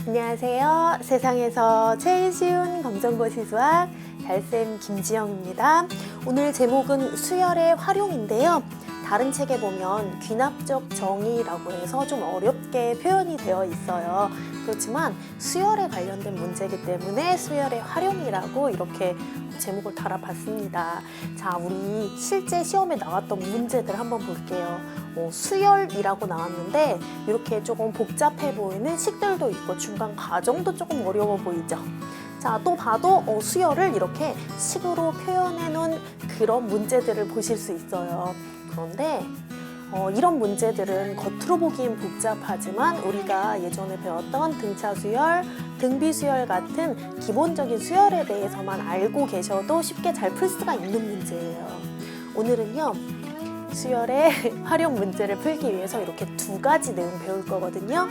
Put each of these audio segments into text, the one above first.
안녕하세요. 세상에서 제일 쉬운 검정고시 수학 달쌤 김지영입니다. 오늘 제목은 수열의 활용인데요. 다른 책에 보면 귀납적 정의라고 해서 좀 어렵게 표현이 되어 있어요. 그렇지만 수열에 관련된 문제이기 때문에 수열의 활용이라고 이렇게 제목을 달아봤습니다. 자, 우리 실제 시험에 나왔던 문제들 한번 볼게요. 수열이라고 나왔는데 이렇게 조금 복잡해 보이는 식들도 있고 중간 과정도 조금 어려워 보이죠. 자, 또 봐도 수열을 이렇게 식으로 표현해 놓은 그런 문제들을 보실 수 있어요. 그런데 이런 문제들은 겉으로 보기엔 복잡하지만 우리가 예전에 배웠던 등차 수열, 등비 수열 같은 기본적인 수열에 대해서만 알고 계셔도 쉽게 잘 풀 수가 있는 문제예요. 오늘은요, 수열의 활용 문제를 풀기 위해서 이렇게 두 가지 내용 배울 거거든요.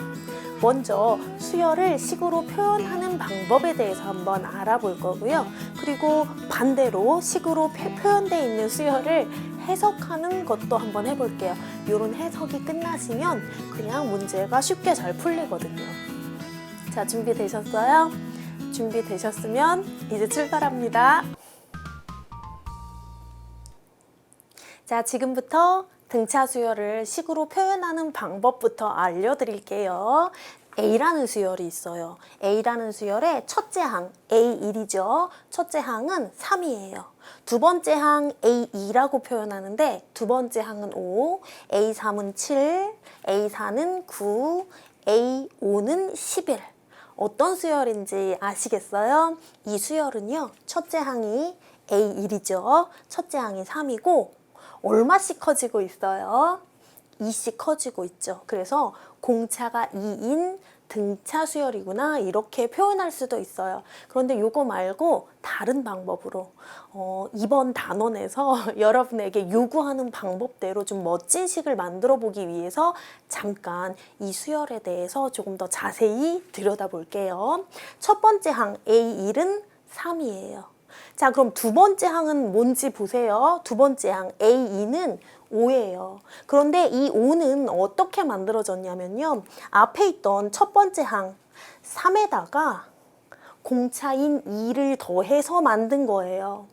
먼저 수열을 식으로 표현하는 방법에 대해서 한번 알아볼 거고요. 그리고 반대로 식으로 표현되어 있는 수열을 해석하는 것도 한번 해볼게요. 이런 해석이 끝나시면 그냥 문제가 쉽게 잘 풀리거든요. 자, 준비되셨어요? 준비되셨으면 이제 출발합니다. 자, 지금부터 등차 수열을 식으로 표현하는 방법부터 알려드릴게요. A라는 수열이 있어요. A라는 수열의 첫째 항, A1이죠. 첫째 항은 3이에요. 두 번째 항 A2라고 표현하는데 두 번째 항은 5, A3은 7, A4는 9, A5는 11. 어떤 수열인지 아시겠어요? 이 수열은요, 첫째 항이 A1이죠. 첫째 항이 3이고 얼마씩 커지고 있어요? 2씩 커지고 있죠. 그래서 공차가 2인 등차 수열이구나 이렇게 표현할 수도 있어요. 그런데 이거 말고 다른 방법으로 이번 단원에서 여러분에게 요구하는 방법대로 좀 멋진 식을 만들어 보기 위해서 잠깐 이 수열에 대해서 조금 더 자세히 들여다볼게요. 첫 번째 항 A1은 3이에요. 자, 그럼 두 번째 항은 뭔지 보세요. 두 번째 항 A2는 5예요. 그런데 이 5는 어떻게 만들어졌냐면요. 앞에 있던 첫 번째 항 3에다가 공차인 2를 더해서 만든 거예요.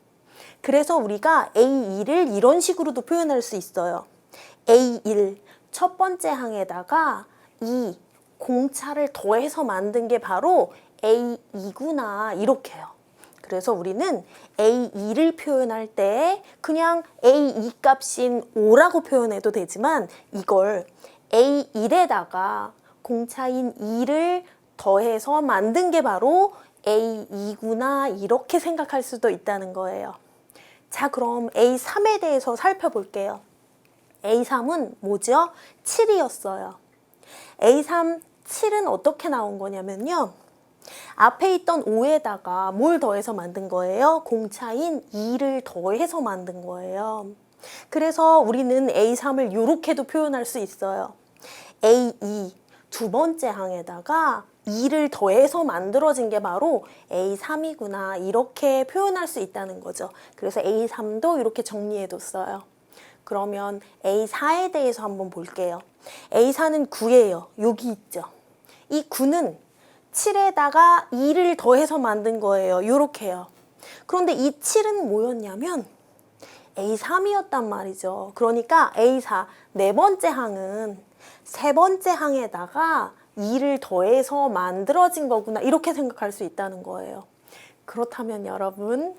그래서 우리가 A2를 이런 식으로도 표현할 수 있어요. A1 첫 번째 항에다가 2 공차를 더해서 만든 게 바로 A2구나 이렇게요. 그래서 우리는 A2를 표현할 때 그냥 A2 값인 5라고 표현해도 되지만 이걸 A1에다가 공차인 2를 더해서 만든 게 바로 A2구나 이렇게 생각할 수도 있다는 거예요. 자, 그럼 A3에 대해서 살펴볼게요. A3은 뭐죠? 7이었어요. A3, 7은 어떻게 나온 거냐면요. 앞에 있던 5에다가 뭘 더해서 만든 거예요? 공차인 2를 더해서 만든 거예요. 그래서 우리는 A3을 이렇게도 표현할 수 있어요. A2 두 번째 항에다가 2를 더해서 만들어진 게 바로 A3이구나 이렇게 표현할 수 있다는 거죠. 그래서 A3도 이렇게 정리해뒀어요. 그러면 A4에 대해서 한번 볼게요. A4는 9예요. 여기 있죠. 이 9는 7에다가 2를 더해서 만든 거예요. 이렇게요. 그런데 이 7은 뭐였냐면 A3이었단 말이죠. 그러니까 A4 네 번째 항은 세 번째 항에다가 2를 더해서 만들어진 거구나 이렇게 생각할 수 있다는 거예요. 그렇다면 여러분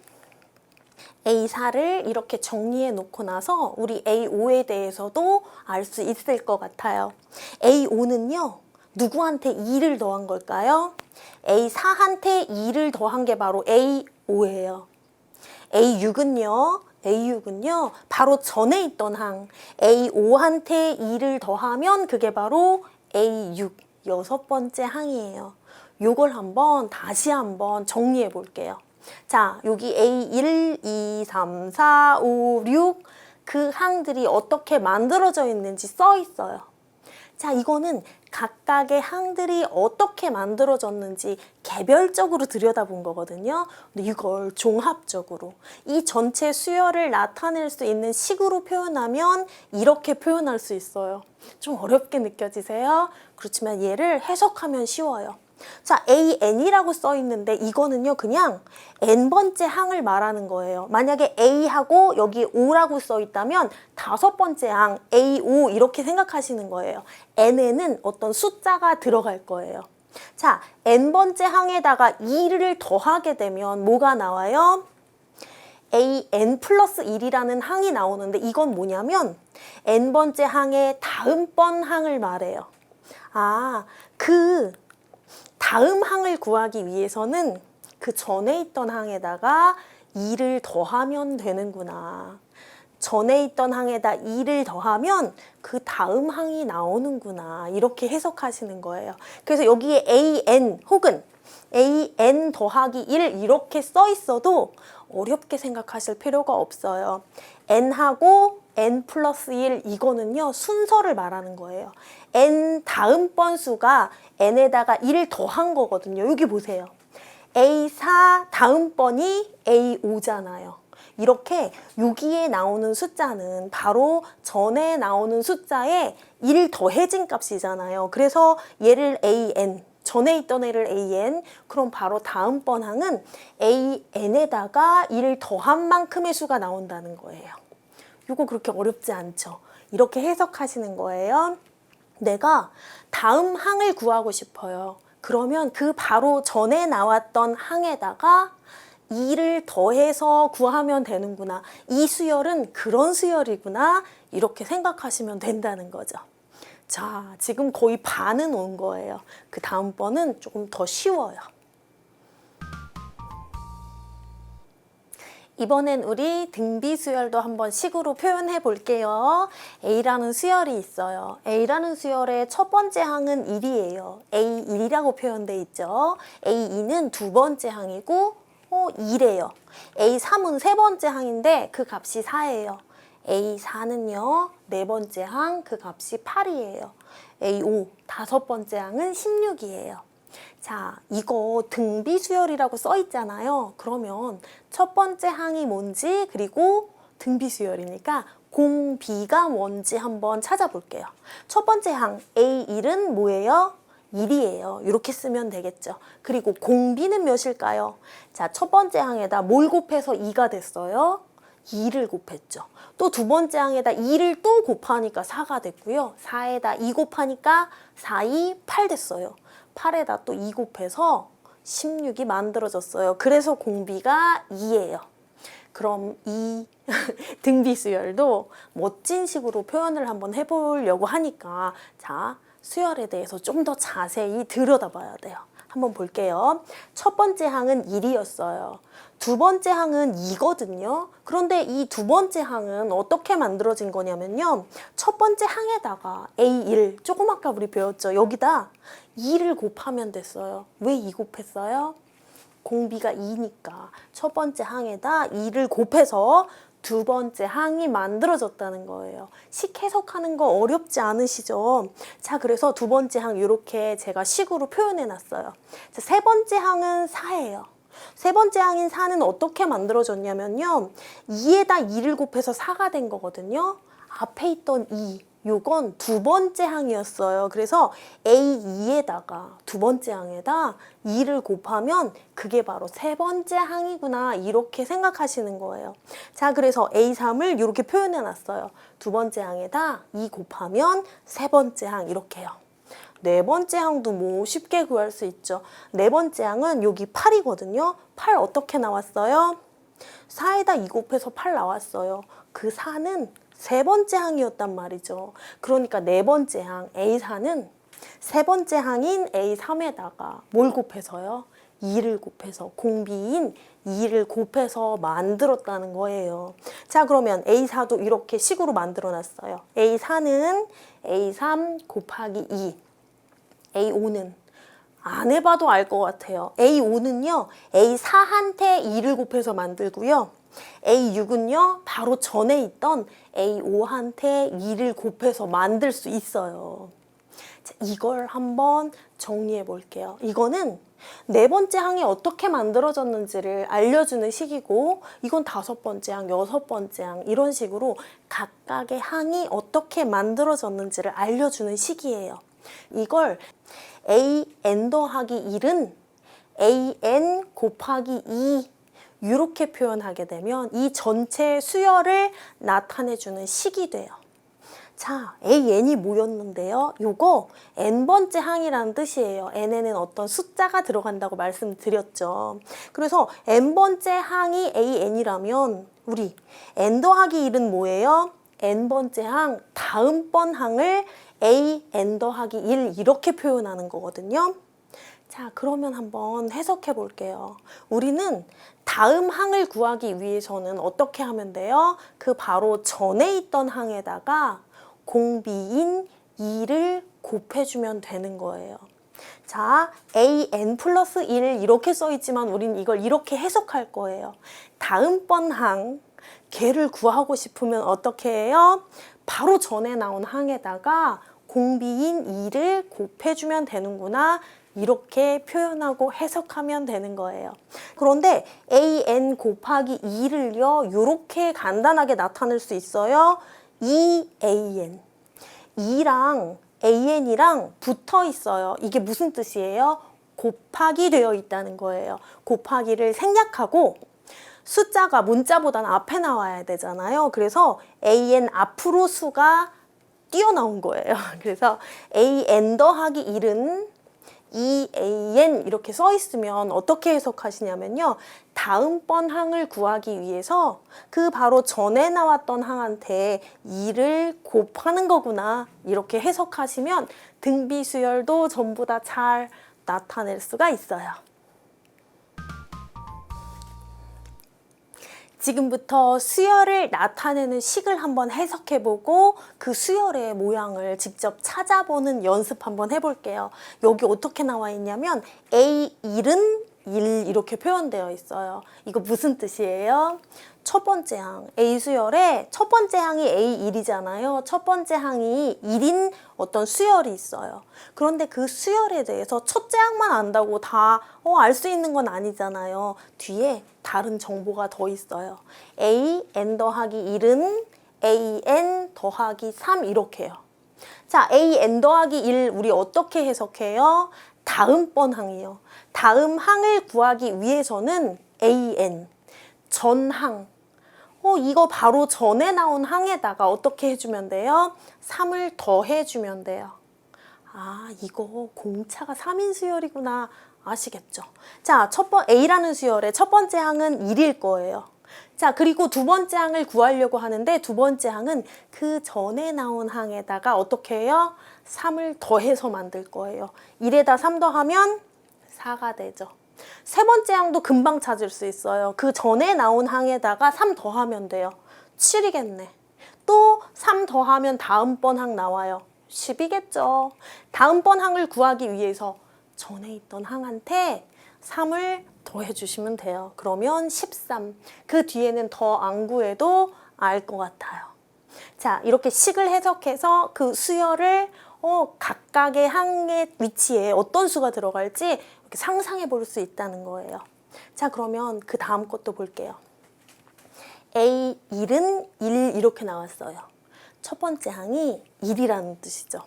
A4를 이렇게 정리해 놓고 나서 우리 A5에 대해서도 알 수 있을 것 같아요. A5는요. 누구한테 2를 더한 걸까요? A4한테 2를 더한 게 바로 A5예요. A6은요, 바로 전에 있던 항 A5한테 2를 더하면 그게 바로 A6, 여섯 번째 항이에요. 요걸 다시 한번 정리해 볼게요. 자, 여기 A1, 2, 3, 4, 5, 6 그 항들이 어떻게 만들어져 있는지 써 있어요. 자, 이거는 각각의 항들이 어떻게 만들어졌는지 개별적으로 들여다본 거거든요. 근데 이걸 종합적으로 이 전체 수열을 나타낼 수 있는 식으로 표현하면 이렇게 표현할 수 있어요. 좀 어렵게 느껴지세요? 그렇지만 얘를 해석하면 쉬워요. 자, AN이라고 써 있는데 이거는요 그냥 n번째 항을 말하는 거예요. 만약에 A하고 여기 O라고 써 있다면 5번째 항 A5 이렇게 생각하시는 거예요. n에는 어떤 숫자가 들어갈 거예요. 자, n번째 항에다가 2를 더하게 되면 뭐가 나와요? AN 플러스 1이라는 항이 나오는데 이건 뭐냐면 n번째 항의 다음번 항을 말해요. 아, 그 다음 항을 구하기 위해서는 그 전에 있던 항에다가 2를 더하면 되는구나. 전에 있던 항에다 2를 더하면 그 다음 항이 나오는구나. 이렇게 해석하시는 거예요. 그래서 여기에 AN 혹은 AN 더하기 1 이렇게 써 있어도 어렵게 생각하실 필요가 없어요. n하고 n 플러스 1 이거는요 순서를 말하는 거예요. n 다음번 수가 n에다가 1을 더한 거거든요. 여기 보세요. A4 다음번이 A5잖아요. 이렇게 여기에 나오는 숫자는 바로 전에 나오는 숫자에 1 더해진 값이잖아요. 그래서 얘를 AN, 전에 있던 애를 AN, 그럼 바로 다음번 항은 AN에다가 1을 더한 만큼의 수가 나온다는 거예요. 이거 그렇게 어렵지 않죠? 이렇게 해석하시는 거예요. 내가 다음 항을 구하고 싶어요. 그러면 그 바로 전에 나왔던 항에다가 2를 더해서 구하면 되는구나. 이 수열은 그런 수열이구나. 이렇게 생각하시면 된다는 거죠. 자, 지금 거의 반은 온 거예요. 그 다음번은 조금 더 쉬워요. 이번엔 우리 등비 수열도 한번 식으로 표현해 볼게요. A라는 수열이 있어요. A라는 수열의 첫 번째 항은 1이에요. A1이라고 표현돼 있죠. A2는 두 번째 항이고 2래요. A3은 세 번째 항인데 그 값이 4예요. A4는요, 네 번째 항, 그 값이 8이에요. A5, 다섯 번째 항은 16이에요. 자, 이거 등비 수열이라고 써 있잖아요. 그러면 첫 번째 항이 뭔지, 그리고 등비 수열이니까 공비가 뭔지 한번 찾아볼게요. 첫 번째 항 A1은 뭐예요? 1이에요. 이렇게 쓰면 되겠죠. 그리고 공비는 몇일까요? 자, 첫 번째 항에다 뭘 곱해서 2가 됐어요? 2를 곱했죠. 또 두 번째 항에다 2를 또 곱하니까 4가 됐고요. 4에다 2 곱하니까 4, 2, 8 됐어요. 8에다 또 2 곱해서 16이 만들어졌어요. 그래서 공비가 2예요. 그럼 이 등비 수열도 멋진 식으로 표현을 한번 해보려고 하니까 자, 수열에 대해서 좀 더 자세히 들여다봐야 돼요. 한번 볼게요. 첫 번째 항은 1이었어요. 두 번째 항은 2거든요. 그런데 이 두 번째 항은 어떻게 만들어진 거냐면요. 첫 번째 항에다가 A1, 조금 아까 우리 배웠죠. 여기다 2를 곱하면 됐어요. 왜 2 곱했어요? 공비가 2니까 첫 번째 항에다 2를 곱해서 두 번째 항이 만들어졌다는 거예요. 식 해석하는 거 어렵지 않으시죠? 자, 그래서 두 번째 항 이렇게 제가 식으로 표현해 놨어요. 자, 세 번째 항은 4예요. 세 번째 항인 4는 어떻게 만들어졌냐면요. 2에다 2를 곱해서 4가 된 거거든요. 앞에 있던 2, 요건 두 번째 항이었어요. 그래서 A2에다가 두 번째 항에다 2를 곱하면 그게 바로 세 번째 항이구나 이렇게 생각하시는 거예요. 자, 그래서 A3을 이렇게 표현해 놨어요. 두 번째 항에다 2 곱하면 세 번째 항 이렇게요. 네 번째 항도 뭐 쉽게 구할 수 있죠. 네 번째 항은 여기 8이거든요. 8 어떻게 나왔어요? 4에다 2 곱해서 8 나왔어요. 그 4는 세 번째 항이었단 말이죠. 그러니까 네 번째 항 A4는 세 번째 항인 A3에다가 뭘 곱해서요? 2를 곱해서 공비인 2를 곱해서 만들었다는 거예요. 자, 그러면 A4도 이렇게 식으로 만들어 놨어요. A4는 A3 곱하기 2. A5는 안 해봐도 알 것 같아요. A5는요, A4한테 2를 곱해서 만들고요. A6은요, 바로 전에 있던 A5한테 2를 곱해서 만들 수 있어요. 자, 이걸 한번 정리해 볼게요. 이거는 네 번째 항이 어떻게 만들어졌는지를 알려주는 식이고, 이건 다섯 번째 항, 여섯 번째 항, 이런 식으로 각각의 항이 어떻게 만들어졌는지를 알려주는 식이에요. 이걸 an 더하기 1은 an 곱하기 2 이렇게 표현하게 되면 이 전체 수열을 나타내주는 식이 돼요. 자, an이 뭐였는데요? 요거 n번째 항이라는 뜻이에요. n에는 어떤 숫자가 들어간다고 말씀드렸죠. 그래서 n번째 항이 an이라면 우리 n 더하기 1은 뭐예요? n번째 항, 다음번 항을 an 더하기 1 이렇게 표현하는 거거든요. 자, 그러면 한번 해석해 볼게요. 우리는 다음 항을 구하기 위해서는 어떻게 하면 돼요? 그 바로 전에 있던 항에다가 공비인 2를 곱해주면 되는 거예요. 자, an 플러스 1 이렇게 써 있지만 우린 이걸 이렇게 해석할 거예요. 다음번 항, 걔를 구하고 싶으면 어떻게 해요? 바로 전에 나온 항에다가 공비인 2를 곱해주면 되는구나. 이렇게 표현하고 해석하면 되는 거예요. 그런데 an 곱하기 2를요, 이렇게 간단하게 나타낼 수 있어요. 2an. 2랑 an이랑 붙어 있어요. 이게 무슨 뜻이에요? 곱하기 되어 있다는 거예요. 곱하기를 생략하고 숫자가 문자보다는 앞에 나와야 되잖아요. 그래서 an 앞으로 수가 뛰어나온 거예요. 그래서 an 더하기 1은 2an 이렇게 써 있으면 어떻게 해석하시냐면요. 다음번 항을 구하기 위해서 그 바로 전에 나왔던 항한테 2를 곱하는 거구나. 이렇게 해석하시면 등비수열도 전부 다 잘 나타낼 수가 있어요. 지금부터 수열을 나타내는 식을 한번 해석해보고 그 수열의 모양을 직접 찾아보는 연습 한번 해볼게요. 여기 어떻게 나와 있냐면 A1은 1 이렇게 표현되어 있어요. 이거 무슨 뜻이에요? 첫 번째 항, A수열의 첫 번째 항이 A1이잖아요. 첫 번째 항이 1인 어떤 수열이 있어요. 그런데 그 수열에 대해서 첫째 항만 안다고 다 알 수 있는 건 아니잖아요. 뒤에 다른 정보가 더 있어요. an 더하기 1은 an 더하기 3 이렇게요. 자, an 더하기 1 우리 어떻게 해석해요? 다음번 항이요. 다음 항을 구하기 위해서는 an, 전항. 이거 바로 전에 나온 항에다가 어떻게 해주면 돼요? 3을 더해주면 돼요. 아, 이거 공차가 3인 수열이구나 아시겠죠? 자, A라는 수열의 첫 번째 항은 1일 거예요. 자, 그리고 두 번째 항을 구하려고 하는데 두 번째 항은 그 전에 나온 항에다가 어떻게 해요? 3을 더해서 만들 거예요. 1에다 3 더하면 4가 되죠. 세 번째 항도 금방 찾을 수 있어요. 그 전에 나온 항에다가 3 더하면 돼요. 7이겠네. 또 3 더하면 다음번 항 나와요. 10이겠죠. 다음번 항을 구하기 위해서 전에 있던 항한테 3을 더해주시면 돼요. 그러면 13. 그 뒤에는 더 안 구해도 알 것 같아요. 자, 이렇게 식을 해석해서 그 수열을 각각의 항의 위치에 어떤 수가 들어갈지 이렇게 상상해 볼 수 있다는 거예요. 자, 그러면 그 다음 것도 볼게요. A1은 1 이렇게 나왔어요. 첫 번째 항이 1이라는 뜻이죠.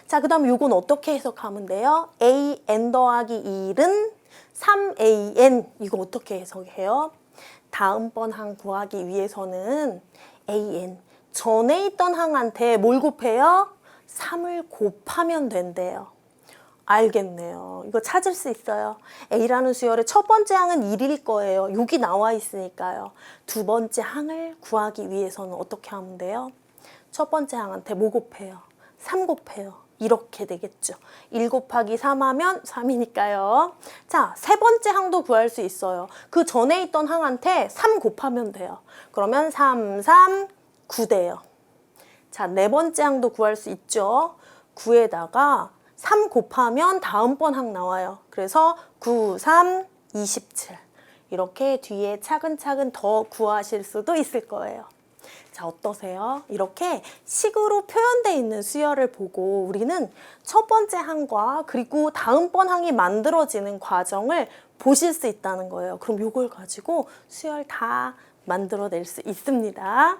자, 그 다음 요건 어떻게 해석하면 돼요? an 더하기 1은 3an. 이거 어떻게 해석해요? 다음번 항 구하기 위해서는 an, 전에 있던 항한테 뭘 곱해요? 3을 곱하면 된대요. 알겠네요. 이거 찾을 수 있어요. A라는 수열의 첫 번째 항은 1일 거예요. 여기 나와 있으니까요. 두 번째 항을 구하기 위해서는 어떻게 하면 돼요? 첫 번째 항한테 뭐 곱해요? 3 곱해요. 이렇게 되겠죠. 1 곱하기 3 하면 3이니까요. 자, 세 번째 항도 구할 수 있어요. 그 전에 있던 항한테 3 곱하면 돼요. 그러면 3, 3, 9 돼요. 자, 네 번째 항도 구할 수 있죠. 9에다가 3 곱하면 다음번 항 나와요. 그래서 9, 3, 27. 이렇게 뒤에 차근차근 더 구하실 수도 있을 거예요. 자, 어떠세요? 이렇게 식으로 표현되어 있는 수열을 보고 우리는 첫 번째 항과 그리고 다음번 항이 만들어지는 과정을 보실 수 있다는 거예요. 그럼 이걸 가지고 수열 다 만들어낼 수 있습니다.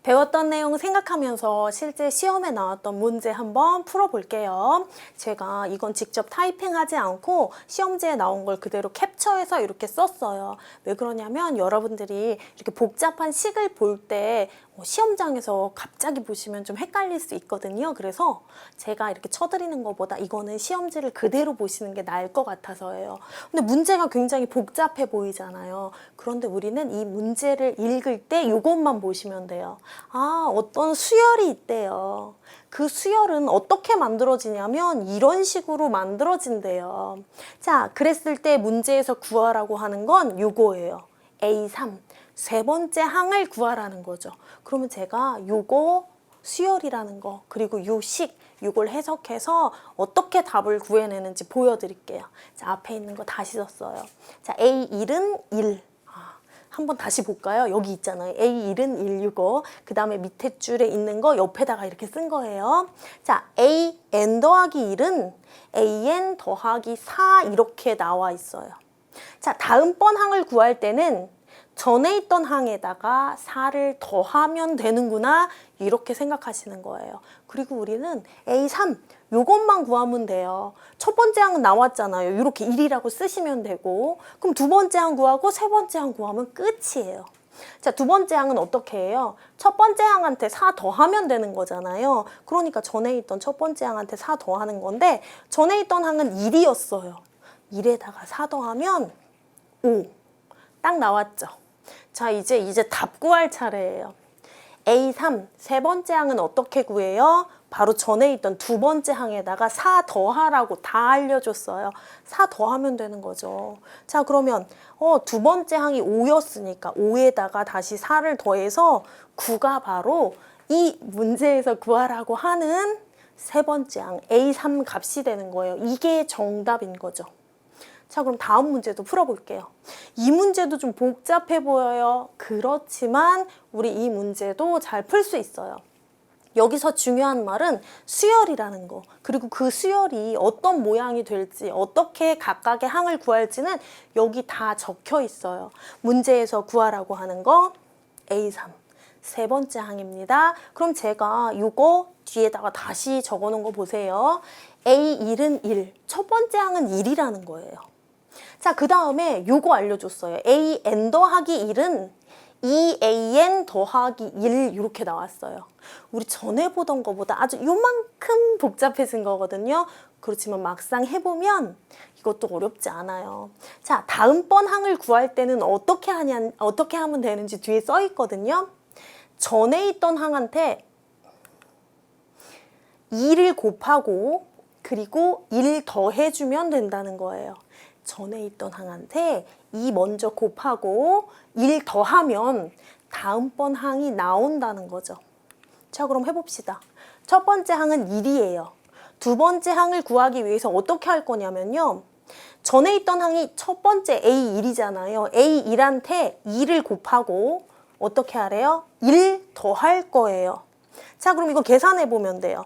배웠던 내용 생각하면서 실제 시험에 나왔던 문제 한번 풀어볼게요. 제가 이건 직접 타이핑하지 않고 시험지에 나온 걸 그대로 캡처해서 이렇게 썼어요. 왜 그러냐면 여러분들이 이렇게 복잡한 식을 볼 때 시험장에서 갑자기 보시면 좀 헷갈릴 수 있거든요. 그래서 제가 이렇게 쳐드리는 것보다 이거는 시험지를 그대로 보시는 게 나을 것 같아서예요. 근데 문제가 굉장히 복잡해 보이잖아요. 그런데 우리는 이 문제를 읽을 때 이것만 보시면 돼요. 아, 어떤 수열이 있대요. 그 수열은 어떻게 만들어지냐면 이런 식으로 만들어진대요. 자, 그랬을 때 문제에서 구하라고 하는 건 요거예요. A3. 세 번째 항을 구하라는 거죠. 그러면 제가 요거 수열이라는 거, 그리고 요 식, 요걸 해석해서 어떻게 답을 구해내는지 보여드릴게요. 자, 앞에 있는 거 다시 썼어요. 자, A1은 1. 한번 다시 볼까요? 여기 있잖아요. A1은 1, 이거. 그 다음에 밑에 줄에 있는 거 옆에다가 이렇게 쓴 거예요. 자, AN 더하기 1은 AN 더하기 4 이렇게 나와 있어요. 자, 다음번 항을 구할 때는 전에 있던 항에다가 4를 더하면 되는구나 이렇게 생각하시는 거예요. 그리고 우리는 A3 요것만 구하면 돼요. 첫 번째 항은 나왔잖아요. 이렇게 1이라고 쓰시면 되고, 그럼 두 번째 항 구하고 세 번째 항 구하면 끝이에요. 자, 두 번째 항은 어떻게 해요? 첫 번째 항한테 4 더하면 되는 거잖아요. 그러니까 전에 있던 첫 번째 항한테 4 더하는 건데 전에 있던 항은 1이었어요. 1에다가 4 더하면 5. 딱 나왔죠. 자, 이제 답 구할 차례예요. A3 세 번째 항은 어떻게 구해요? 바로 전에 있던 두 번째 항에다가 4 더하라고 다 알려줬어요. 4 더하면 되는 거죠. 자, 그러면 두 번째 항이 5였으니까 5에다가 다시 4를 더해서 9가 바로 이 문제에서 구하라고 하는 세 번째 항 A3 값이 되는 거예요. 이게 정답인 거죠. 자, 그럼 다음 문제도 풀어볼게요. 이 문제도 좀 복잡해 보여요. 그렇지만 우리 이 문제도 잘 풀 수 있어요. 여기서 중요한 말은 수열이라는 거, 그리고 그 수열이 어떤 모양이 될지, 어떻게 각각의 항을 구할지는 여기 다 적혀 있어요. 문제에서 구하라고 하는 거 A3 세 번째 항입니다. 그럼 제가 이거 뒤에다가 다시 적어 놓은 거 보세요. A1은 1, 첫 번째 항은 1이라는 거예요. 자, 그 다음에 요거 알려줬어요. AN 더하기 1은 2AN 더하기 1 이렇게 나왔어요. 우리 전에 보던 거보다 아주 요만큼 복잡해진 거거든요. 그렇지만 막상 해보면 이것도 어렵지 않아요. 자, 다음번 항을 구할 때는 어떻게 하면 되는지 뒤에 써 있거든요. 전에 있던 항한테 2를 곱하고 그리고 1 더해주면 된다는 거예요. 전에 있던 항한테 2 먼저 곱하고 1 더하면 다음번 항이 나온다는 거죠. 자, 그럼 해봅시다. 첫 번째 항은 1이에요. 두 번째 항을 구하기 위해서 어떻게 할 거냐면요. 전에 있던 항이 첫 번째 A1이잖아요. A1한테 2를 곱하고 어떻게 하래요? 1 더할 거예요. 자, 그럼 이거 계산해 보면 돼요.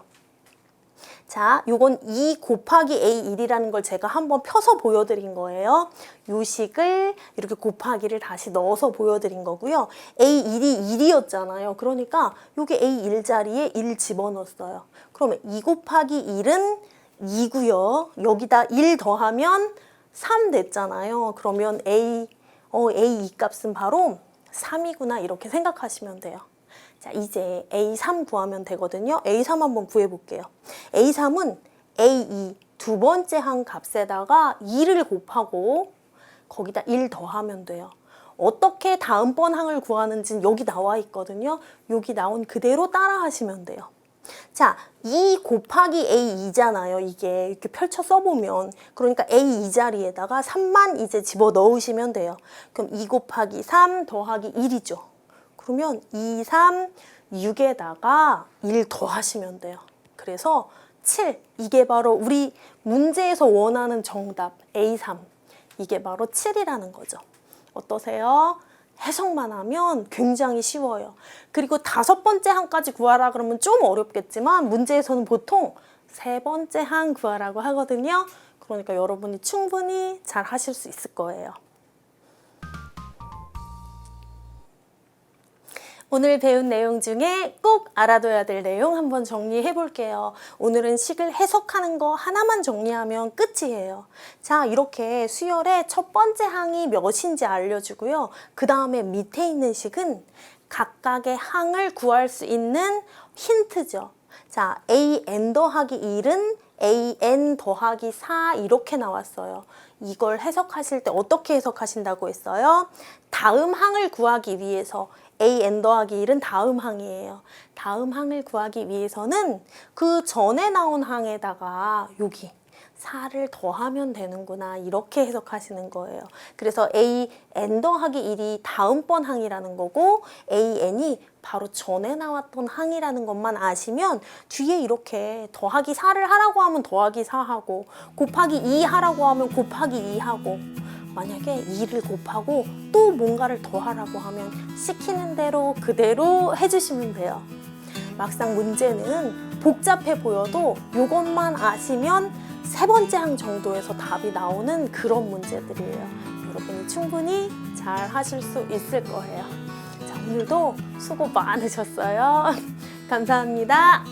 자, 요건 2 곱하기 A1이라는 걸 제가 한번 펴서 보여드린 거예요. 요 식을 이렇게 곱하기를 다시 넣어서 보여드린 거고요. A1이 1이었잖아요. 그러니까 요게 A1 자리에 1 집어넣었어요. 그러면 2 곱하기 1은 2고요. 여기다 1 더하면 3 됐잖아요. 그러면 A2 값은 바로 3이구나 이렇게 생각하시면 돼요. 자, 이제 A3 구하면 되거든요. A3 한번 구해볼게요. A3은 A2 두 번째 항 값에다가 2를 곱하고 거기다 1 더하면 돼요. 어떻게 다음번 항을 구하는지는 여기 나와 있거든요. 여기 나온 그대로 따라 하시면 돼요. 자, 2 곱하기 A2잖아요. 이게 이렇게 펼쳐 써보면. 그러니까 A2 자리에다가 3만 이제 집어 넣으시면 돼요. 그럼 2 곱하기 3 더하기 1이죠. 그러면 2, 3, 6에다가 1 더하시면 돼요. 그래서 7, 이게 바로 우리 문제에서 원하는 정답 A3. 이게 바로 7이라는 거죠. 어떠세요? 해석만 하면 굉장히 쉬워요. 그리고 다섯 번째 항까지 구하라 그러면 좀 어렵겠지만 문제에서는 보통 세 번째 항 구하라고 하거든요. 그러니까 여러분이 충분히 잘 하실 수 있을 거예요. 오늘 배운 내용 중에 꼭 알아둬야 될 내용 한번 정리해 볼게요. 오늘은 식을 해석하는 거 하나만 정리하면 끝이에요. 자, 이렇게 수열의 첫 번째 항이 몇인지 알려주고요. 그 다음에 밑에 있는 식은 각각의 항을 구할 수 있는 힌트죠. 자, an 더하기 1은 an 더하기 4 이렇게 나왔어요. 이걸 해석하실 때 어떻게 해석하신다고 했어요? 다음 항을 구하기 위해서 an 더하기 1은 다음 항이에요. 다음 항을 구하기 위해서는 그 전에 나온 항에다가 여기 4를 더하면 되는구나 이렇게 해석하시는 거예요. 그래서 an 더하기 1이 다음번 항이라는 거고 an이 바로 전에 나왔던 항이라는 것만 아시면 뒤에 이렇게 더하기 4를 하라고 하면 더하기 4하고 곱하기 2 하라고 하면 곱하기 2 하고 만약에 2를 곱하고 또 뭔가를 더 하라고 하면 시키는 대로 그대로 해주시면 돼요. 막상 문제는 복잡해 보여도 이것만 아시면 세 번째 항 정도에서 답이 나오는 그런 문제들이에요. 여러분이 충분히 잘 하실 수 있을 거예요. 자, 오늘도 수고 많으셨어요. 감사합니다.